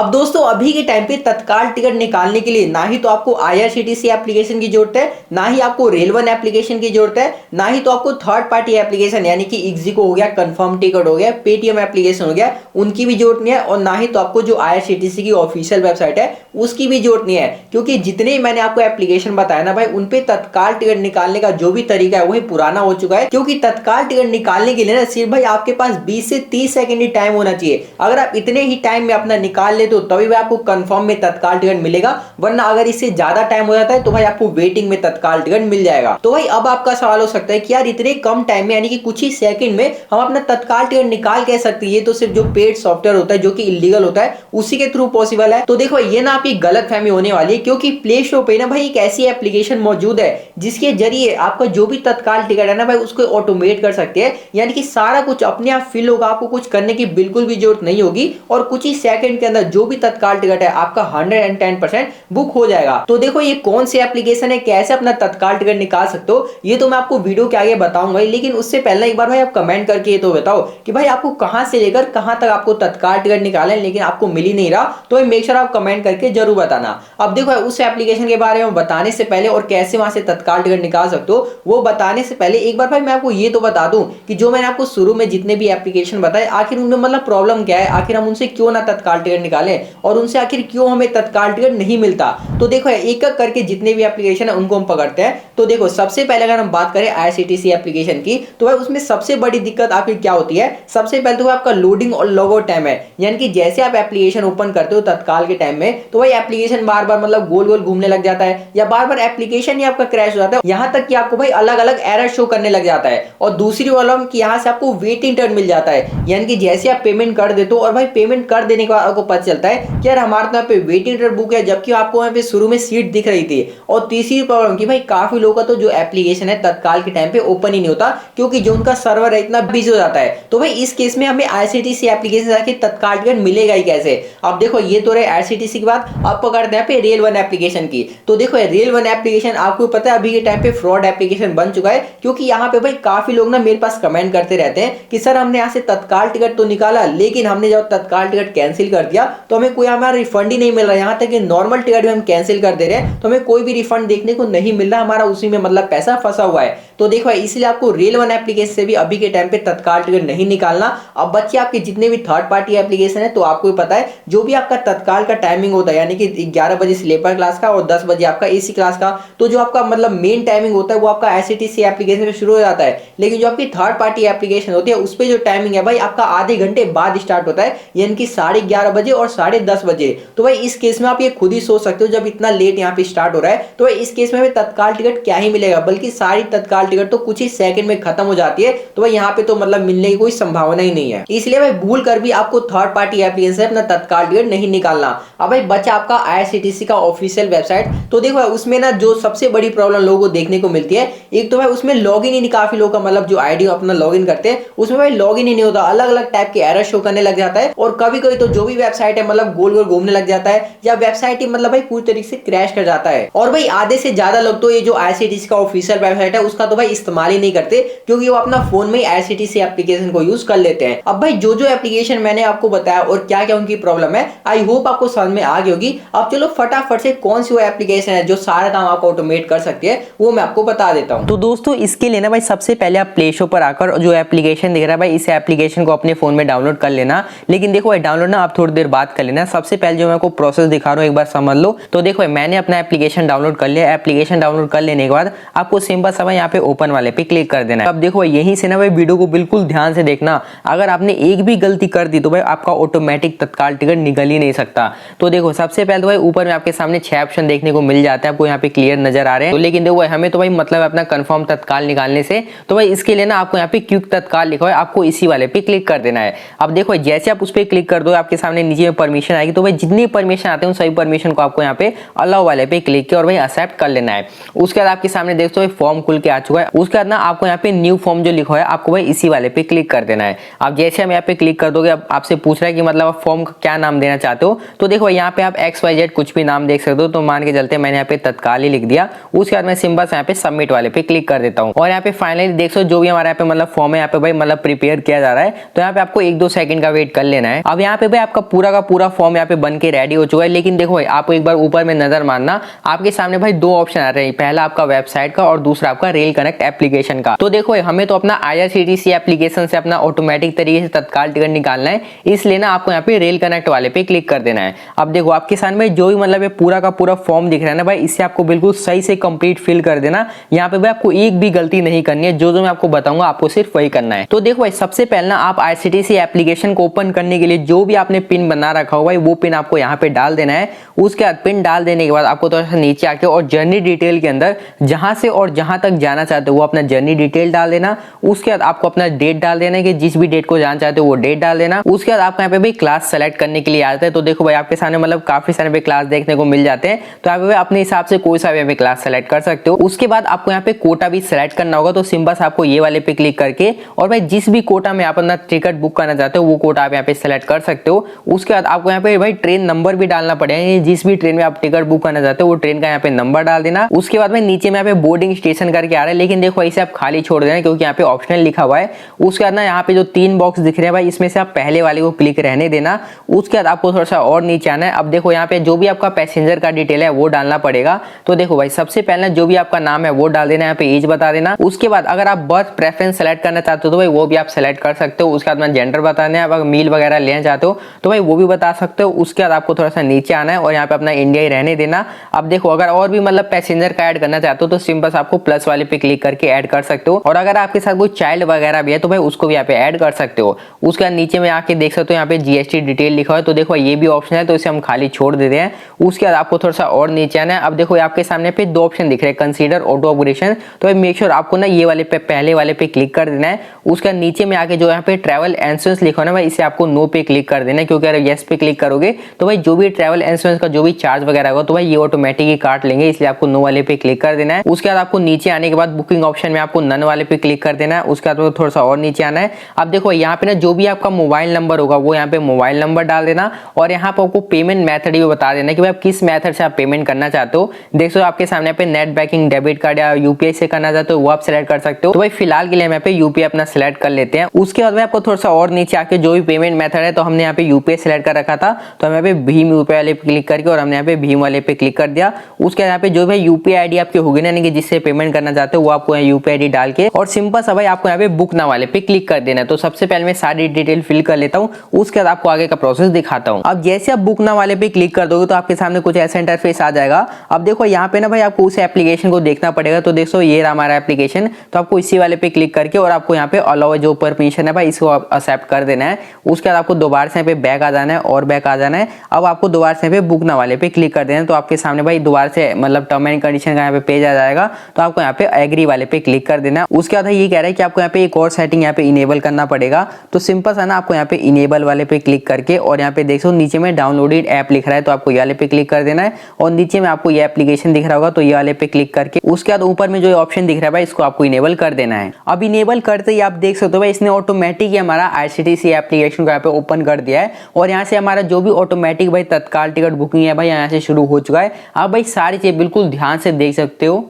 अब दोस्तों अभी के टाइम पे तत्काल टिकट निकालने के लिए ना ही तो आपको आईआरसीटीसी एप्लीकेशन की जरूरत है, ना ही आपको रेल वन एप्लीकेशन की जरूरत है, ना ही तो आपको थर्ड पार्टी एप्लीकेशन यानी कि इक्जिको हो गया, कंफर्म टिकट हो गया, पेटीएम एप्लीकेशन हो गया, उनकी भी जरूरत नहीं है। और ना ही तो आपको जो आईआरसीटीसी की ऑफिशियल वेबसाइट है उसकी भी जरूरत नहीं है, क्योंकि जितने मैंने आपको एप्लीकेशन बताया ना भाई, उनपे तत्काल टिकट निकालने का जो भी तरीका है वही पुराना हो चुका है। क्योंकि तत्काल टिकट निकालने के लिए ना सिर्फ भाई आपके पास 20 से 30 सेकंड ही टाइम होना चाहिए। अगर आप इतने ही टाइम में अपना निकाल लेते हो तभी भाई आपको कंफर्म में तत्काल टिकट मिलेगा, वरना अगर इससे ज्यादा टाइम हो जाता है तो भाई आपको वेटिंग में तत्काल टिकट मिल जाएगा। तो भाई अब आपका सवाल हो सकता है कि यार इतने कम टाइम में यानी कि कुछ ही सेकंड में हम अपना तत्काल टिकट निकाल कैसे सकते हैं, ये तो सिर्फ जो पेड सॉफ्टवेयर होता है जो कि इलीगल होता है उसी के थ्रू पॉसिबल है। तो देखो ये ना आपकी गलतफहमी होने वाली है, क्योंकि प्ले स्टोर पे ना भाई एक ऐसी एप्लीकेशन मौजूद है जिसके जरिए आपका जो भी तत्काल टिकट है ना भाई उसको ऑटोमेट कर सकते हैं, यानी कि सारा कुछ अपने आप फिल होगा, आपको कुछ करने की बिल्कुल भी जरूरत नहीं होगी और कुछ ही सेकंड के अंदर जो भी तत्काल टिकट है आपका 110% बुक हो जाएगा। तो देखो ये कौन सी एप्लीकेशन है, कैसे अपना तत्काल टिकट निकाल सकते हो, ये तो मैं आपको वीडियो के आगे बताऊंगा। लेकिन उससे पहले एक बार भाई आप कमेंट करके ये तो बताओ कि भाई आपको कहां से लेकर कहां तक आपको तत्काल टिकट निकाले लेकिन आपको मिल ही नहीं रहा, तो मेक श्योर आप कमेंट करके जरूर बताना। अब देखो उस एप्लीकेशन के बारे में बताने से पहले और कैसे वहां से तत्काल टिकट निकाल सकते हो वो बताने से पहले एक बार भाई मैं आपको ये तो बता दूं कि जो मैंने आपको शुरू में जितने भी एप्लीकेशन बताए आखिर उनमें मतलब प्रॉब्लम क्या है, आखिर हम उनसे क्यों ना तत्काल टिकट निकालें और उनसे आखिर क्यों हमें तत्काल टिकट नहीं मिलता। तो देखो एक एक करके जितने भी एप्लीकेशन है उनको हम पकड़ते हैं। तो देखो सबसे पहले अगर हम बात करें आईआरसीटीसी एप्लीकेशन की, तो भाई उसमें सबसे बड़ी दिक्कत आपकी क्या होती है, सबसे पहले तो आपका लोडिंग और लॉगआउट टाइम है। यानी कि जैसे आप एप्लीकेशन ओपन करते हो तत्काल के टाइम में तो भाई एप्लीकेशन बार बार मतलब गोल गोल घूमने लग जाता है या बार बार एप्लीकेशन ही आपका क्रैश हो जाता है, यहां तक कि आपको भाई अलग अलग एरर शो करने लग जाता है। और दूसरी प्रॉब्लम कि यहां से आपको वेटिंग टाइम मिल जाता है, यानी कि जैसे आप पेमेंट कर देते हो और भाई पेमेंट कर देने के बाद आपको पता चलता है कि यार हमारे तो यहाँ पे वेटिंग टाइम बुक है, जबकि आपको वहां पे शुरू में सीट दिख रही थी। और तीसरी प्रॉब्लम कि भाई काफी लोगों का तो जो एप्लीकेशन है तत्काल के टाइम पे ओपन ही नहीं होता, क्योंकि जो उनका सर्वर है इतना बिजी हो जाता है। तो भाई इस केस में हमें आईआरसीटीसी एप्लीकेशन आके तत्काल टिकट मिलेगा ही कैसे। अब देखो ये तो रहे आईआरसीटीसी की बात, अब पकड़ते हैं पे रेल वन एप्लीकेशन की। तो देखो रेल वन एप्लीकेशन आपको पता है अभी के टाइम पे फ्रॉड एप्लीकेशन बन चुका है, क्योंकि यहाँ पे भाई काफी लोग ना मेरे पास कमेंट करते रहते हैं कि सर हमने यहाँ से तत्काल टिकट तो निकाला लेकिन हमने जब तत्काल टिकट कैंसिल कर दिया तो हमें कोई हमारा रिफंड ही नहीं मिल रहा, यहाँ तक कि नॉर्मल टिकट भी हम कैंसिल कर दे रहे हैं तो हमें कोई भी रिफंड देखने को नहीं मिल रहा, हमारा उसी में मतलब पैसा फंसा हुआ है। तो देखो इसलिए आपको रेल वन एप्लीकेशन से भी अभी के टाइम पे तत्काल टिकट नहीं निकालना। अब बच्चे आपके जितने भी थर्ड पार्टी एप्लीकेशन है तो आपको पता है जो भी आपका तत्काल का टाइमिंग होता है, यानी कि 11 बजे स्लीपर क्लास का और 10 बजे आपका एसी क्लास का, तो जो आपका मतलब मेन टाइमिंग होता है वो आपका आईआरसीटीसी एप्लीकेशन में शुरू हो जाता है। लेकिन जो आपकी थर्ड पार्टी एप्लीकेशन होती है उस पर जो टाइमिंग है भाई आपका आधे घंटे बाद स्टार्ट होता है, यानी कि 11:30 बजे और 10:30 बजे। तो भाई इस केस में आप ये खुद ही सोच सकते हो जब इतना लेट यहाँ पे स्टार्ट हो रहा है तो इस केस में तत्काल टिकट क्या ही मिलेगा, बल्कि सारी तत्काल टिकट तो कुछ ही सेकंड में खत्म हो जाती है। तो भाई यहाँ पे तो मतलब मिलने की कोई संभावना ही नहीं है। इसलिए भाई भूल कर भी आपको थर्ड पार्टी एप्लीकेशन से अपना तत्काल टिकट नहीं निकालना। अब भाई बचा आपका आईआरसीटीसी का ऑफिशियल वेबसाइट। तो देखो उसमें ना जो सबसे बड़ी प्रॉब्लम लोगों को देखने को मिलती है, एक तो भाई उसमें लॉगिन ही नहीं, काफी लोग का मतलब जो आईडी अपना लॉगिन करते हैं उसमें भाई लॉगिन ही नहीं होता, अलग अलग टाइप के एरर शो करने लग जाता है और कभी कभी तो जो भी वेबसाइट है मतलब गोल गोल घूमने लग जाता है या वेबसाइट ही मतलब भाई पूरी तरीके से क्रैश कर जाता है। और भाई आधे से ज्यादा लोग तो ये जो आईआरसीटीसी का ऑफिशियल वेबसाइट है उसका तो भाई इस्तेमाल ही नहीं करते, क्योंकि वो अपना फोन में ही आईआरसीटीसी एप्लीकेशन को यूज कर लेते हैं। अब भाई जो जो एप्लीकेशन मैंने आपको बताया और क्या क्या उनकी प्रॉब्लम है आई होप आपको समझ में आ गई होगी। अब चलो फटाफट से कौन सी वो एप्लीकेशन है जो सारा काम आपको ऑटोमेट कर सकती है वो मैं आपको बता देता हूँ। तो दोस्तों इसके लिए ना भाई सबसे पहले आप प्ले स्टोर पर आकर जो एप्लीकेशन दिख रहा है भाई इस एप्लीकेशन को अपने फोन में डाउनलोड कर लेना। लेकिन देखो डाउनलोड ना आप थोड़ी देर बाद कर लेना, सबसे पहले जो मैं आपको प्रोसेस दिखा रहा हूँ एक बार समझ लो। तो देखो मैंने अपना एप्लीकेशन डाउनलोड कर लिया, एप्लीकेशन डाउनलोड कर लेने के बाद आपको सिंपल सा यहाँ पे ओपन वाले पे क्लिक कर देना है। अब देखो यहीं से ना भाई वीडियो को बिल्कुल ध्यान से देखना, अगर आपने एक भी गलती कर दी तो भाई आपका ऑटोमेटिक तत्काल टिकट निकल ही नहीं सकता। तो देखो सबसे पहले तो भाई ऊपर में आपके सामने 6 ऑप्शन देखने को मिल जाता है, आपको यहाँ पे क्लियर नजर आ रहे हैं। तो लेकिन देखो हमें तो भाई मतलब अपना कंफर्म तत्काल निकालने से, तो भाई इसके लिए ना आपको यहाँ पे क्विक तत्काल लिखा है, आपको इसी वाले पे क्लिक कर देना है। अब देखो जैसे आप उस पर क्लिक कर दो आपके सामने नीचे में परमिशन आएगी, तो भाई जितनी परमिशन आते हैं सभी परमिशन को आपको यहाँ पे अलाउ वाले पे क्लिक किया और भाई एक्सेप्ट कर लेना है। उसके बाद आपके सामने देखते हो फॉर्म खुल के आ चुका है। उसके बाद ना आपको यहाँ पे न्यू फॉर्म जो लिखा है आपको भाई इसी वाले पे क्लिक कर देना है। अब जैसे हम यहाँ पे क्लिक कर दोगे अब आपसे पूछ रहा है कि मतलब आप फॉर्म का क्या नाम देना चाहते हो, तो देखो यहाँ पे आप XYZ कुछ भी नाम देख सकते हो। तो मान के चलते मैंने यहाँ पे तत्काल ही लिख दिया। उसके बाद मैं सिंपल से यहाँ पे सबमिट वाले पे क्लिक कर देता हूँ और यहाँ पे फाइनली देख सकते हो जो भी हमारे यहाँ पे मतलब फॉर्म है यहाँ पे भाई मतलब प्रिपेयर किया जा रहा है। तो यहाँ पे आपको 1-2 सेकंड का वेट कर लेना है। अब यहाँ पे भाई आपका पूरा का पूरा फॉर्म यहाँ पे बन के रेडी हो चुका है। लेकिन देखो भाई आपको एक बार ऊपर में नजर मारना, आपके सामने भाई दो ऑप्शन आ रहे हैं, पहला आपका वेबसाइट का और दूसरा आपका रेल कनेक्ट एप्लीकेशन का। तो देखो हमें तो अपना IRCTC एप्लीकेशन से अपना ऑटोमेटिक तरीके से तत्काल टिकट निकालना है, इसलिए ना आपको यहाँ पे रेल कनेक्ट वाले पे क्लिक कर देना है। अब देखो आपके सामने जो भी मतलब पूरा का पूरा फॉर्म दिख रहा है ना भाई, इससे आपको बिल्कुल सही से कंप्लीट फिल कर देना। यहाँ पे भाई आपको एक भी गलती नहीं करनी है, जो मैं आपको बताऊंगा आपको सिर्फ वही करना है। तो देखो भाई सबसे पहले ना आप IRCTC एप्लीकेशन को ओपन करने के लिए जो भी आपने पिन बना रखा हो भाई, वो पिन आपको यहाँ पे डाल देना है। उसके बाद पिन डाल देने के बाद आपको थोड़ा सा नीचे आके और जर्नी डिटेल के अंदर जहां से और जहां तक जाना चाहते हो वो अपना जर्नी डिटेल डाल देना। उसके बाद आपको अपना डेट डाल देना है कि जिस भी डेट को जाना चाहते हो वो डेट डाल देना। उसके बाद आपको यहाँ पे भाई क्लास सेलेक्ट करने के लिए आता है। तो देखो भाई आपके सामने मतलब काफी सारे पे क्लास देखने को मिल जाते हैं, तो यहाँ पे अपने हिसाब से कोई सा भी क्लास सेलेक्ट कर सकते हो। उसके बाद आपको यहाँ पे कोटा भी सेलेक्ट करना होगा, तो सिंपल से आपको ये वाले पे क्लिक करके और भाई जिस भी कोटा में आप अपना टिकट बुक करना चाहते हो वो कोटा आप यहाँ पे सेलेक्ट कर सकते हो। उसके बाद आपको यहाँ पे भाई ट्रेन नंबर भी डालना पड़ेगा, जिस भी ट्रेन में आप टिकट बुक करना चाहते हो वो ट्रेन का यहाँ पे नंबर डाल देना। उसके बाद में नीचे में यहाँ पे बोर्डिंग स्टेशन करके आ रहा है, लेकिन देखो इसे आप खाली छोड़ देना क्योंकि यहाँ पे ऑप्शनल लिखा हुआ है। उसके बाद ना यहाँ पे जो 3 बॉक्स दिख रहे हैं भाई, इसमें से आप पहले वाले को क्लिक रहने देना। उसके बाद आपको थोड़ा सा और नीचे आना है। अब देखो यहाँ पे जो भी आपका पैसेंजर का डिटेल है वो डालना पड़ेगा। तो देखो भाई सबसे पहले जो भी आपका नाम है वो डाल देना, यहाँ पे एज बता देना। उसके बाद अगर आप बर्थ प्रेफरेंस सेलेक्ट करना चाहते हो तो भाई वो भी आप सेलेक्ट कर सकते हो। उसके बाद में जेंडर बताना है, अगर मील वगैरह लेना चाहते हो तो भाई वो भी बता सकते हो। उसके बाद आपको थोड़ा सा नीचे आना है और यहाँ पे अपना इंडिया ही रहने देना। अब देखो अगर और भी मतलब पैसेंजर का ऐड करना चाहते हो तो सिंपल आपको प्लस वाले पे क्लिक करके ऐड कर सकते हो। और अगर आपके साथ कोई चाइल्ड वगैरह भी है तो भाई उसको भी यहाँ पे ऐड कर सकते हो। उसके बाद नीचे में आके देख सकते हो यहाँ पे GST डिटेल लिखा है, तो देखो ये भी ऑप्शन है, तो इसे हम खाली छोड़ देते हैं। उसके बाद आपको थोड़ा सा और नीचे आना है। अब देखो आपके सामने पे 2 ऑप्शन दिख रहे हैं, कंसीडर ऑटो अपग्रेडेशन, तो भाई मेक श्योर आपको ना ये वाले पे पहले वाले पे क्लिक कर देना है। उसके नीचे में आके जो यहाँ पे ट्रैवल इंश्योरेंस लिखा है ना भाई, इसे आपको नो पे क्लिक कर देना है, क्योंकि अगर यस पे क्लिक करोगे तो भाई जो भी ट्रैवल इंश्योरेंस का जो भी चार्ज वगैरह होगा तो भाई ये ऑटोमेटिक ही काट लेंगे, इसलिए आपको नो वाले पे क्लिक कर देना है। उसके बाद आपको नीचे आने के बाद बुकिंग ऑप्शन में आपको नन वाले पे क्लिक कर देना है। उसके बाद थोड़ा सा और नीचे आना है। अब देखो यहाँ पे ना जो भी आपका मोबाइल नंबर होगा वो यहाँ पे मोबाइल नंबर डाल देना, और यहाँ पे आपको पेमेंट मेथड भी बता देना कि भाई आप किस मेथड से आप पेमेंट करना चाहते हो। देख सो आपके सामने पे नेट बैंकिंग, डेबिट कार्ड या UPI से करना चाहते हो वो आप सेलेक्ट कर सकते हो। तो भाई फिलहाल के लिए हम यहाँ पे UPI अपना सेलेक्ट कर लेते हैं। उसके बाद में आपको थोड़ा सा और नीचे आके जो भी पेमेंट मेथड है, तो हमने यहाँ पे UPI सेलेक्ट कर रखा था, तो हम यहाँ पे भीम UPI वाले पे क्लिक करके और हमने यहाँ पे भीम वाले पे क्लिक कर दिया। उसके यहाँ पे जो भी UPI ID आपके होगी ना, यानी कि जिससे पेमेंट करना चाहते हो वो आपको UPI ID डाल के और सिंपल सा भाई आपको यहाँ पे बुक ना वाले पे क्लिक कर देना है। तो सबसे पहले मैं सारी डिटेल फिल कर लेता हूँ, उसके बाद आपको आगे का प्रोसेस दिखाता हूँ। अब जैसे आप बुक ना वाले पे क्लिक कर दोगे तो आपके सामने कुछ ऐसा इंटरफेस आ जाएगा। अब देखो यहाँ पे ना भाई आपको उस एप्लीकेशन को देखना पड़ेगा। तो देखो ये रहा हमारा एप्लीकेशन, तो आपको इसी वाले पे क्लिक करके और आपको यहाँ पे अलाउ जो परमिशन है भाई इसको आप एक्सेप्ट कर देना है। उसके बाद आपको दोबारा से यहाँ पे बैक आ जाना है और बैक आ जाना है। अब आपको दोबारा से यहाँ पे बुक ना वाले पे क्लिक कर देना है, तो आपके सामने भाई दोबारा से मतलब टर्म एंड कंडीशन का यहाँ पे पेज आ जाएगा, तो आपको यहाँ पे एग्री वाले पे क्लिक कर देना है। उसके बाद ये कह रहा है कि आपको यहाँ पे एक और सेटिंग यहाँ पे इनेबल करना पड़ेगा, तो सिंपल सा ना आपको यहाँ पे इनेबल वाले पे क्लिक करके और यहाँ पे देखो नीचे में डाउनलोडेड ऐप लिख रहा है, तो आपको ये वाले पे क्लिक कर देना है। और नीचे में आपको ये एप्लीकेशन दिख रहा होगा, तो ये वाले पे क्लिक करके उसके बाद ऊपर में जो ऑप्शन दिख रहा है भाई इसको आपको इनेबल कर देना है। अब इनेबल करते ही आप देख सकते हो भाई इसने ऑटोमेटिक हमारा IRCTC एप्लीकेशन को यहाँ पे ओपन कर दिया है, और यहाँ से हमारा जो भी ऑटोमेटिक भाई तत्काल टिकट बुकिंग है भाई यहाँ से शुरू हो चुका है। आप भाई सारी चीज बिल्कुल ध्यान से देख सकते हो।